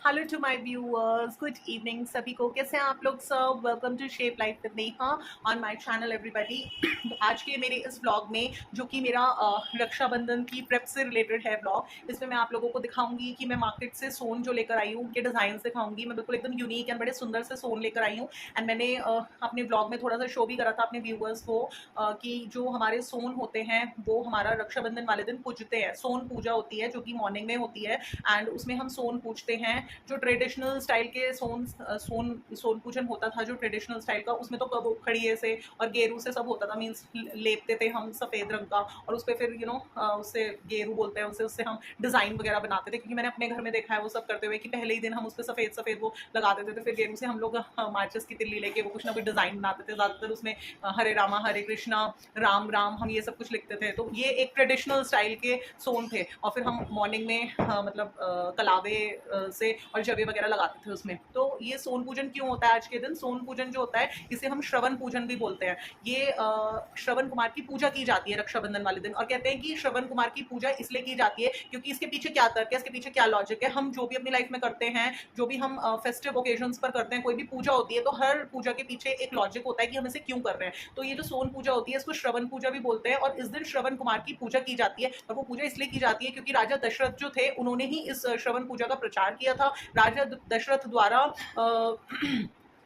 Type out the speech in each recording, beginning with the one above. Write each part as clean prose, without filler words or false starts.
Hello to my viewers, good evening सभी को। कैसे हैं आप लोग सब? Welcome to shape life with Neha on my channel everybody. आज के मेरे इस व्लॉग में, जो कि मेरा रक्षाबंधन की प्रेप से रिलेटेड है व्लॉग, इसमें मैं आप लोगों को दिखाऊंगी कि मैं मार्केट से सोन जो लेकर आई हूँ, उनके डिज़ाइन दिखाऊंगी। मैं बिल्कुल एकदम यूनिक एंड बड़े सुंदर से सोन लेकर आई हूँ। एंड मैंने अपने व्लॉग में थोड़ा सा शो भी करा था अपने व्यूअर्स को कि जो हमारे सोन होते हैं वो हमारा रक्षाबंधन वाले दिन पूजते हैं। सोन पूजा होती है जो कि मॉर्निंग में होती है, एंड उसमें हम सोन पूजते हैं। जो ट्रेडिशनल स्टाइल के सोन पूजन होता था, जो ट्रेडिशनल स्टाइल का, उसमें तो कब खड़िए से और गेरू से सब होता था। मीन्स लेपते थे हम सफ़ेद रंग का, और उस पर फिर उससे गेरू बोलते हैं उससे हम डिज़ाइन वगैरह बनाते थे। क्योंकि मैंने अपने घर में देखा है वो सब करते हुए कि पहले ही दिन हम उस पर सफ़ेद सफ़ेद वो लगा देते थे, फिर गेरू से हम लोग माचिस की तिल्ली लेके वो कुछ ना कुछ डिज़ाइन बनाते थे। ज़्यादातर उसमें हरे रामा हरे कृष्णा राम राम हम ये सब कुछ लिखते थे। तो ये एक ट्रेडिशनल स्टाइल के सोन थे। और फिर हम मॉर्निंग में मतलब कलावे से और जवे वगैरह लगाते थे उसमें। तो ये सोन पूजन क्यों होता है आज के दिन? सोन पूजन जो होता है इसे हम श्रवण पूजन भी बोलते हैं। ये श्रवण कुमार की पूजा की जाती है रक्षाबंधन वाले दिन। और कहते हैं कि श्रवण कुमार की पूजा इसलिए की जाती है क्योंकि इसके पीछे क्या तर्क है, इसके पीछे क्या लॉजिक है। हम जो भी अपनी लाइफ में करते हैं, जो भी हम फेस्टिव ओकेजन्स पर करते हैं, कोई भी पूजा होती है, तो हर पूजा के पीछे एक लॉजिक होता है कि हम इसे क्यों कर रहे हैं। तो ये जो सोन पूजा होती है इसको श्रवण पूजा भी बोलते हैं। और इस दिन श्रवण कुमार की पूजा की जाती है। और वो पूजा इसलिए की जाती है क्योंकि राजा दशरथ जो थे उन्होंने ही इस श्रवण पूजा का प्रचार किया था। राजा दशरथ द्वारा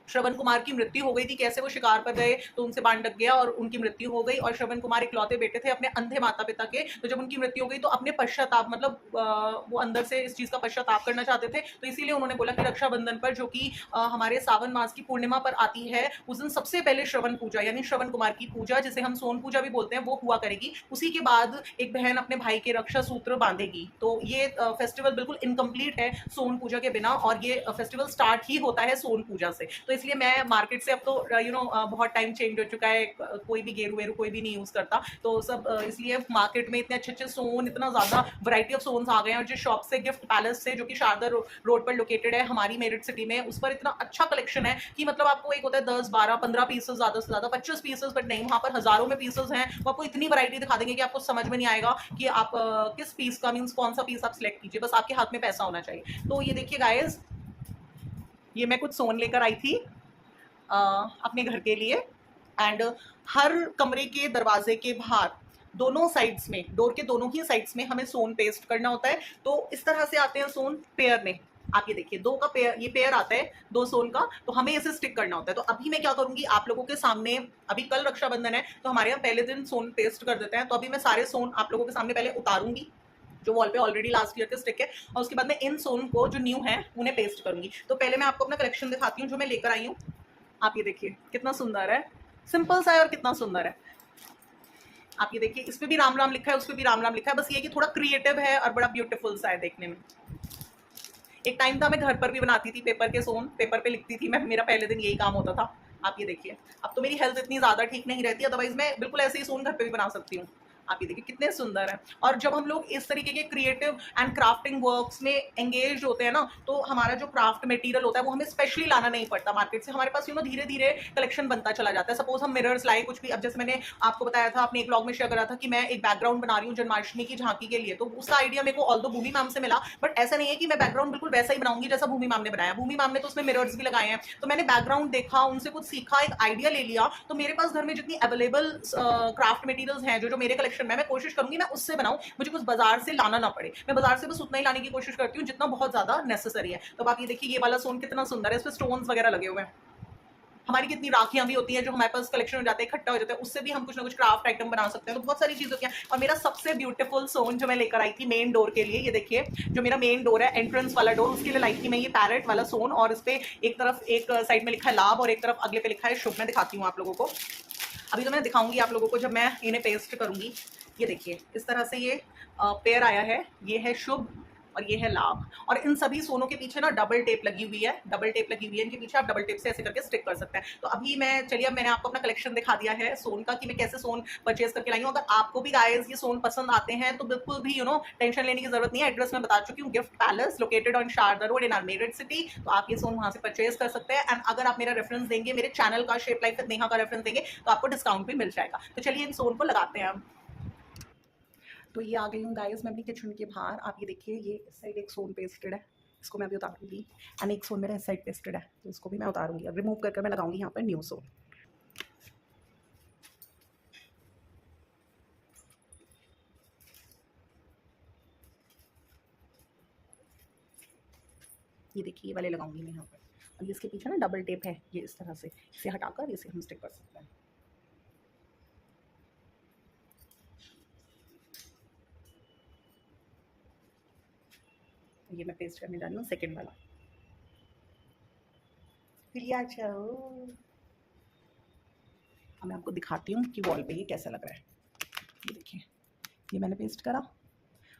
श्रवण कुमार की मृत्यु हो गई थी। कैसे? वो शिकार पर गए तो उनसे बाण लग गया और उनकी मृत्यु हो गई। और श्रवण कुमार इकलौते बेटे थे अपने अंधे माता पिता के। तो जब उनकी मृत्यु हो गई तो अपने पश्चाताप, मतलब वो अंदर से इस चीज का पश्चाताप करना चाहते थे। तो इसीलिए उन्होंने बोला कि रक्षाबंधन पर, जो कि हमारे सावन मास की पूर्णिमा पर आती है, उस दिन सबसे पहले श्रवण पूजा यानी श्रवण कुमार की पूजा, जिसे हम सोन पूजा भी बोलते हैं, वो हुआ करेगी। उसी के बाद एक बहन अपने भाई के रक्षा सूत्र बांधेगी। तो ये फेस्टिवल बिल्कुल इनकम्प्लीट है सोन पूजा के बिना। और ये फेस्टिवल स्टार्ट ही होता है सोन पूजा से। तो इसलिए मैं मार्केट से, अब तो बहुत टाइम चेंज हो चुका है, कोई भी गेरू वेरू कोई भी नहीं यूज करता। तो सब इसलिए मार्केट में इतने अच्छे अच्छे सोन, इतना ज्यादा वैरायटी ऑफ सोन्स आ गए हैं। और जिस शॉप से, गिफ्ट पैलेस से, जो कि शारदा रोड पर लोकेटेड है हमारी मेरठ सिटी में, उस पर इतना अच्छा कलेक्शन है कि मतलब आपको एक होता है 10 12 15 पीसेस, ज्यादा से ज्यादा 25 पीसेस, बट नहीं, वहां पर हजारों में पीसेस हैं। वो आपको इतनी वैरायटी दिखा देंगे कि आपको समझ में नहीं आएगा कि आप किस पीस का, मीन्स कौन सा पीस आप सिलेक्ट कीजिए। बस आपके हाथ में पैसा होना चाहिए। तो ये देखिए गाइस, ये मैं कुछ सोन लेकर आई थी अपने घर के लिए। एंड हर कमरे के दरवाजे के बाहर दोनों साइड्स में, डोर के दोनों ही साइड्स में हमें सोन पेस्ट करना होता है। तो इस तरह से आते हैं सोन पेयर में। आप ये देखिए, दो का पेयर, ये पेयर आता है दो सोन का। तो हमें इसे स्टिक करना होता है। तो अभी मैं क्या करूंगी आप लोगों के सामने, अभी कल रक्षाबंधन है तो हमारे यहाँ पहले दिन सोन पेस्ट कर देते हैं। तो अभी मैं सारे सोन आप लोगों के सामने पहले उतारूंगी, जो वॉल पे ऑलरेडी लास्ट ईयर के स्टिक है। और उसके बाद में इन सोन को, जो न्यू है, उन्हें पेस्ट करूंगी। तो पहले मैं आपको अपना कलेक्शन दिखाती हूँ जो मैं लेकर आई हूँ। आप ये देखिए कितना सुंदर है, सिंपल सा है और कितना सुंदर है। आप ये देखिए, इस पे भी राम राम लिखा है, उस पे भी राम राम लिखा है। बस ये कि थोड़ा क्रिएटिव है और बड़ा ब्यूटीफुल सा है देखने में। एक टाइम था मैं घर पर भी बनाती थी पेपर के सोन, पेपर पे लिखती थी मैं, मेरा पहले दिन यही काम होता था। आप ये देखिए, अब तो मेरी हेल्थ इतनी ज्यादा ठीक नहीं रहती, अदरवाइज मैं बिल्कुल ऐसे ही सोन घर पे भी बना सकती हूँ। आप ये देखिए कितने सुंदर है। और जब हम लोग इस तरीके के क्रिएटिव एंड क्राफ्टिंग वर्क्स में एंगेज होते हैं ना, तो हमारा जो क्राफ्ट मटेरियल होता है वो हमें स्पेशली लाना नहीं पड़ता मार्केट से। हमारे पास धीरे धीरे कलेक्शन बनता चला जाता है। सपोज हम मिरर्स लाए कुछ भी, अब जैसे मैंने आपको बताया था, अपने एक ब्लॉग में शेयर करा था कि मैं एक बैकग्राउंड बना रही हूँ जन्माष्टमी की झांकी के लिए। तो उसका आइडिया मेरे को ऑल्दो भूमि मैम से मिला, बट ऐसा नहीं है कि मैं बैकग्राउंड बिल्कुल वैसा ही बनाऊंगी जैसा भूमि मैम ने बनाया। भूमि मैम ने तो उसमें मिरर्स भी लगाए हैं। तो मैंने बैकग्राउंड देखा, उनसे कुछ सीखा, एक आइडिया ले लिया। तो मेरे पास घर में जितनी अवेलेबल क्राफ्ट मटेरियल्स हैं, जो मेरे कलेक्शन में, मैं कोशिश करूंगी मैं उससे बनाऊं, मुझे कुछ बाजार से लाना ना पड़े। मैं बाजार से बस उतना ही लाने की कोशिश करती हूँ जितना बहुत ज्यादा नेसेसरी है। तो आप ये देखिए, ये वाला सोन कितना सुंदर है, इस पे स्टोन्स वगैरह लगे हुए हैं। हमारी कितनी राखियां भी होती हैं जो हमारे पास कलेक्शन हो जाते हैं, इकट्ठा हो जाते हैं, उससे भी हम कुछ ना कुछ क्राफ्ट आइटम बना सकते हैं। तो बहुत सारी चीजें होती हैं। और मेरा सबसे ब्यूटीफुल सोन जो मैं लेकर आई थी मेन डोर के लिए, ये देखिए, जो मेरा मेन डोर है, एंट्रेंस वाला डोर, उसके लिए लाई थी मैं ये पैरेट वाला सोन। और इस पे एक तरफ, एक साइड में लिखा है लाभ और एक तरफ अगले पे लिखा है शुभ। मैं दिखाती हूँ आप लोगों को। अभी तो मैं दिखाऊंगी आप लोगों को जब मैं इन्हें पेस्ट करूंगी। ये देखिए इस तरह से ये पेयर आया है, ये है शुभ और ये है लाभ। और इन सभी सोनों के पीछे ना डबल टेप लगी हुई है, डबल टेप लगी हुई है इनके पीछे। आप डबल टेप से ऐसे करके स्टिक कर सकते हैं। तो अभी मैं, चलिए, अब मैंने आपको अपना कलेक्शन दिखा दिया है सोन का कि मैं कैसे सोन परचेज करके लाई हूँ। अगर आपको भी गाइस ये सोन पसंद आते हैं तो बिल्कुल भी टेंशन लेने की जरूरत नहीं है। एड्रेस मैं बता चुकी हूँ, gift palace located on Sharda road in our Meerut city. तो आप ये सोन वहां से परचेज कर सकते हैं। एंड अगर आप मेरा रेफरेंस देंगे, मेरे चैनल का शेप लाइफ विद नेहा का रेफरेंस देंगे, तो आपको डिस्काउंट भी मिल जाएगा। तो चलिए इन सोन को लगाते हैं हम। तो ये आ गई हूँ गाइस मैं अपनी किचन के बाहर। आप ये देखिए, ये इस साइड एक सोन पेस्टेड है, इसको मैं अभी उतारूंगी। एंड एक सोन मेरा इस साइड पेस्टेड है, तो इसको भी मैं उतारूंगी। अब रिमूव करके मैं लगाऊंगी यहाँ पर न्यू सोन। ये देखिए, ये वाले लगाऊंगी मैं यहाँ पर। अब इसके पीछे ना डबल टेप है, ये इस तरह से इसे हटाकर इसे हम स्टिक कर सकते हैं। ये मैं पेस्ट करने जा रही हूँ सेकेंड वाला। अब मैं आपको दिखाती हूँ कि वॉल पे ये कैसा लग रहा है। ये देखिए, ये मैंने पेस्ट करा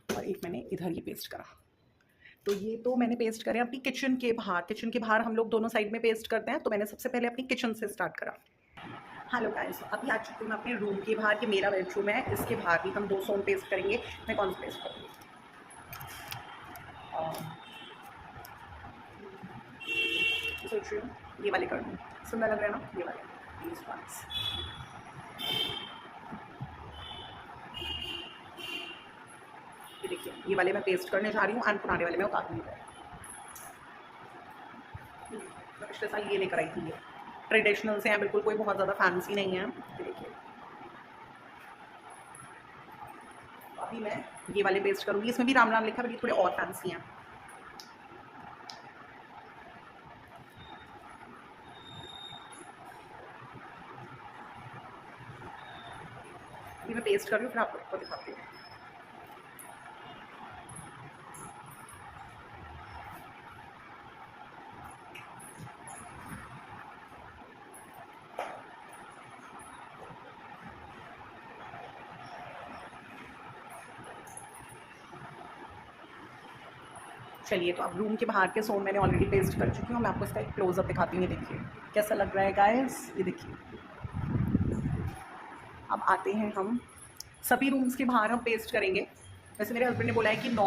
और एक मैंने इधर ये पेस्ट करा। तो ये तो मैंने पेस्ट करे अपनी किचन के बाहर। किचन के बाहर हम लोग दोनों साइड में पेस्ट करते हैं, तो मैंने सबसे पहले अपनी किचन से स्टार्ट करा। हेलो गाइस, अभी आ चुकी हूँ मैं अपने रूम के बाहर। कि मेरा बेडरूम है, इसके बाहर भी हम 2 सोन पेस्ट करेंगे। मैं कौन सा पेस्ट करूँगी? सोच रही हूँ ये वाले कर दूँ। सुंदर लग रहा है ना ये वाले? These ones। ये देखिए, ये वाले मैं पेस्ट करने जा रही हूँ एंड पुराने वाले मैं उतार दूँगी। पिछले साल ये लेकर आई थी, ये ट्रेडिशनल से हैं बिल्कुल, कोई बहुत ज़्यादा फैंसी नहीं है। ये देखिए, अभी मैं ये वाले पेस्ट करूँगी। इसमें भी राम राम लिखा है, बट ये थोड़े और फैंसी हैं। ये मैं पेस्ट कर रही हूँ, फिर आपको दिखाती हूँ। चलिए, तो अब रूम के बाहर के सोन मैंने ऑलरेडी पेस्ट कर चुकी हूँ। मैं आपको इसका एक क्लोजअप दिखाती हूँ। ये देखिए कैसा लग रहा है गाइस, ये देखिए। अब आते हैं हम सभी रूम्स के बाहर हम पेस्ट करेंगे। वैसे मेरे हस्बैंड ने बोला है कि 9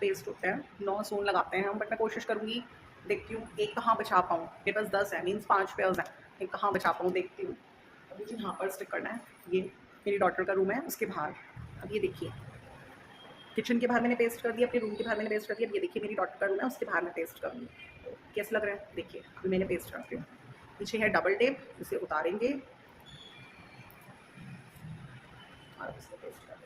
पेस्ट होते हैं, 9 सोन लगाते हैं हम, बट मैं कोशिश करूँगी। देखती हूँ एक कहाँ बचा पाऊँ। मेरे पास 10 है, मीन्स 5 पेयर्स हैं। एक कहाँ बचा पाऊँ देखती हूँ। अब मुझे यहाँ पर स्टिक करना है। ये मेरी डॉटर का रूम है, उसके बाहर। अब ये देखिए, किचन के बाहर मैंने पेस्ट कर दिया, अपने रूम के बाहर मैंने पेस्ट कर दिया। अब ये देखिए, मेरी डॉटर का रूम है, उसके बाहर मैं पेस्ट करूँगी। कैसा लग रहा है देखिए। अभी मैंने पेस्ट करती हूँ। पीछे है डबल टेप, इसे उतारेंगे और इसे पेस्ट कर देंगे।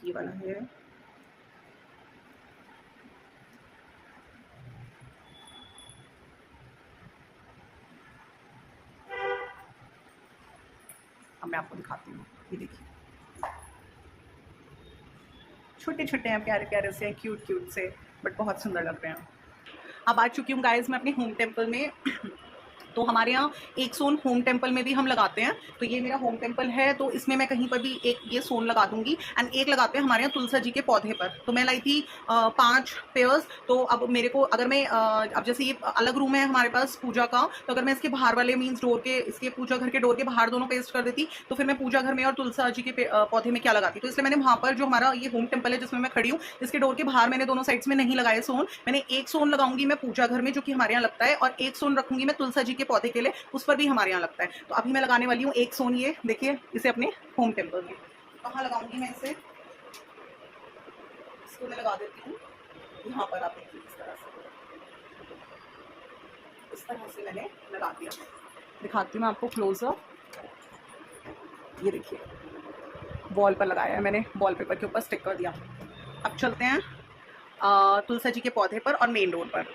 ये वाला है। अब मैं आपको दिखाती हूँ। ये देखिए, छोटे छोटे हैं, प्यारे प्यारे से, क्यूट क्यूट से, बट बहुत सुंदर लग रहे हैं। अब आ चुकी हूँ गाइस मैं अपने होम टेम्पल में। तो हमारे यहाँ एक सोन होम टेम्पल में भी हम लगाते हैं। तो ये मेरा होम टेम्पल है, तो इसमें मैं कहीं पर भी एक ये सोन लगा दूंगी। एंड एक लगाते हैं हमारे यहाँ तुलसा जी के पौधे पर। तो मैं लाई थी 5 पेयर्स। तो अब मेरे को अगर मैं अब जैसे ये अलग रूम है हमारे पास पूजा का, तो अगर मैं इसके बाहर वाले मीन्स डोर के, इसके पूजा घर के डोर के बाहर दोनों पेस्ट कर देती, तो फिर मैं पूजा घर में और तुलसा जी के पौधे में क्या लगाती। तो इसलिए मैंने वहाँ पर जो हमारा ये होम टेम्पल है जिसमें मैं खड़ी हूँ, इसके डोर के बाहर मैंने दोनों साइड्स में नहीं लगाए सोन। मैंने एक सोन लगाऊंगी मैं पूजा घर में, जो कि हमारे यहाँ लगता है, और एक सोन रखूंगी मैं तुलसा जी के पौधे के लिए, उस पर भी हमारे यहाँ लगता है। तो अभी मैं लगाने वाली हूँ एक सोन। ये देखिए, इसे अपने होम टेम्पल में कहाँ लगाऊंगी मैं इसे? इसको मैं लगा देती हूँ यहाँ पर। आप देखिए इस तरह से मैंने लगा दिया। दिखाती हूँ मैं आपको क्लोजअप। ये देखिए, वॉल पर लगाया है मैंने, वॉलपेपर के ऊपर स्टिक कर दिया। अब चलते हैं तुलसा जी के पौधे पर और मेन डोर पर।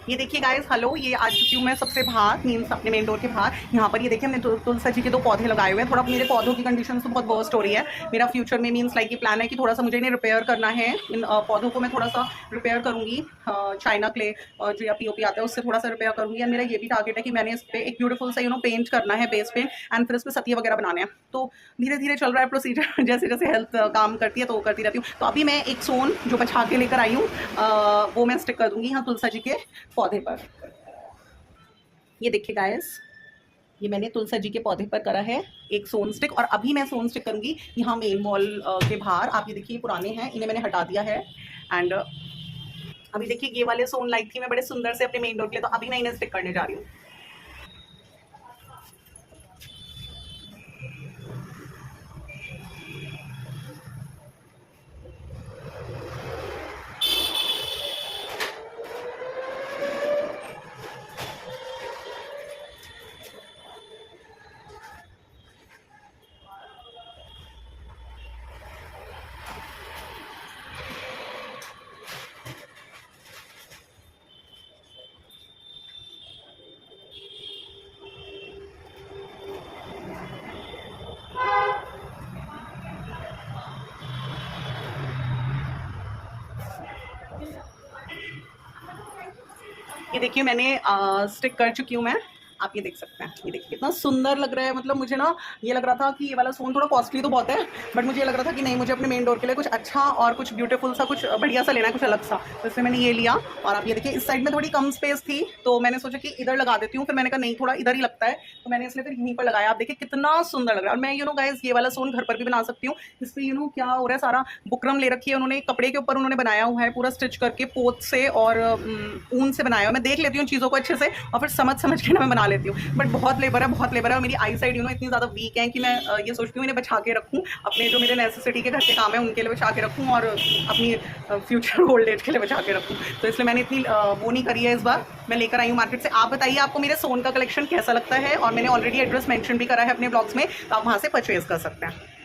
ये देखिए गाइस, हेलो, ये आ चुकी हूँ मैं सबसे बाहर, मीन्स अपने मेन डोर के बाहर। यहाँ पर ये देखिए, हमने तुलसा जी के 2 पौधे लगाए हुए हैं। थोड़ा मेरे पौधों की कंडीशन तो बहुत वर्स्ट हो रही है। मेरा फ्यूचर में मीन्स लाइक ये प्लान है कि थोड़ा सा मुझे इन्हें रिपेयर करना है। इन पौधों को मैं थोड़ा सा रिपेयर करूँगी, चाइना क्ले जो या पीओपी आता है उससे थोड़ा सा रिपेयर करूँगी। एंड मेरा ये भी टारगेट है कि मैंने इस पर एक ब्यूटीफुल सा पेंट करना है, बेस पेंट, एंड फिर इस पर सतिया वगैरह बनाने हैं। तो धीरे धीरे चल रहा है प्रोसीजर। जैसे जैसे हेल्थ काम करती है तो वो करती रहती हूँ। तो अभी मैं एक सोन जो बचा के लेकर आई हूँ, वो मैं स्टिक कर दूँगी यहाँ तुलसा जी के पौधे पर। ये देखिए गाइस, ये मैंने तुलसा जी के पौधे पर करा है एक सोन स्टिक। और अभी मैं सोन स्टिक करूंगी यहाँ मेन वॉल के बाहर। आप ये देखिए, पुराने हैं, इन्हें मैंने हटा दिया है। एंड अभी देखिए, ये वाले सोन लाई थी मैं बड़े सुंदर से अपने मेन डोर के लिए, तो अभी मैं इन्हें स्टिक करने जा रही हूँ। ये देखिए मैंने स्टिक कर चुकी हूँ मैं, आप ये देख सकते हैं। ये देखिए कितना सुंदर लग रहा है। मतलब मुझे ना ये लग रहा था कि ये वाला स्टोन थोड़ा कॉस्टली तो बहुत है, बट मुझे ये लग रहा था कि नहीं, मुझे अपने मेन डोर के लिए कुछ अच्छा और कुछ ब्यूटीफुल सा, कुछ बढ़िया सा लेना है, कुछ अलग सा। तो इसलिए मैंने ये लिया। और आप ये देखिए इस साइड में थोड़ी कम स्पेस थी, तो मैंने सोचा कि इधर लगा देती हूँ। फिर मैंने कहा नहीं, थोड़ा इधर ही लगता है, तो मैंने इसलिए फिर यहीं पर लगाया। आप देखिए कितना सुंदर लग रहा है। और मैं गाइस ये वाला स्टोन घर पर भी बना सकती हूँ। इस पर क्या हो रहा है, सारा बुकरम ले रखी है उन्होंने, कपड़े के ऊपर उन्होंने बनाया हुआ है पूरा स्टिच करके, पोत से और ऊन से बनाया हुआ। मैं देख लेती हूँ चीज़ों को अच्छे से और फिर समझ के ना मैं बना लेती हूँ। बट बहुत लेबर है, बहुत लेबर है। और मेरी आई साइड इतनी ज़्यादा वीक है कि मैं ये सोचती हूँ इन्हें बचा के रखूँ, अपने जो मेरे नेसेसिटी के घर के काम है उनके लिए बचा के रखूँ, और अपनी फ्यूचर ओल्ड एज के लिए बचा के रखूँ। तो इसलिए मैंने इतनी वो नहीं करी है इस बार। मैं लेकर आई हूँ मार्केट से। आप बताइए आपको मेरे सोन का कलेक्शन कैसा लगता है, और मैंने ऑलरेडी एड्रेस मेंशन भी करा है अपने ब्लॉग्स में, तो आप वहाँ से परचेज कर सकते हैं।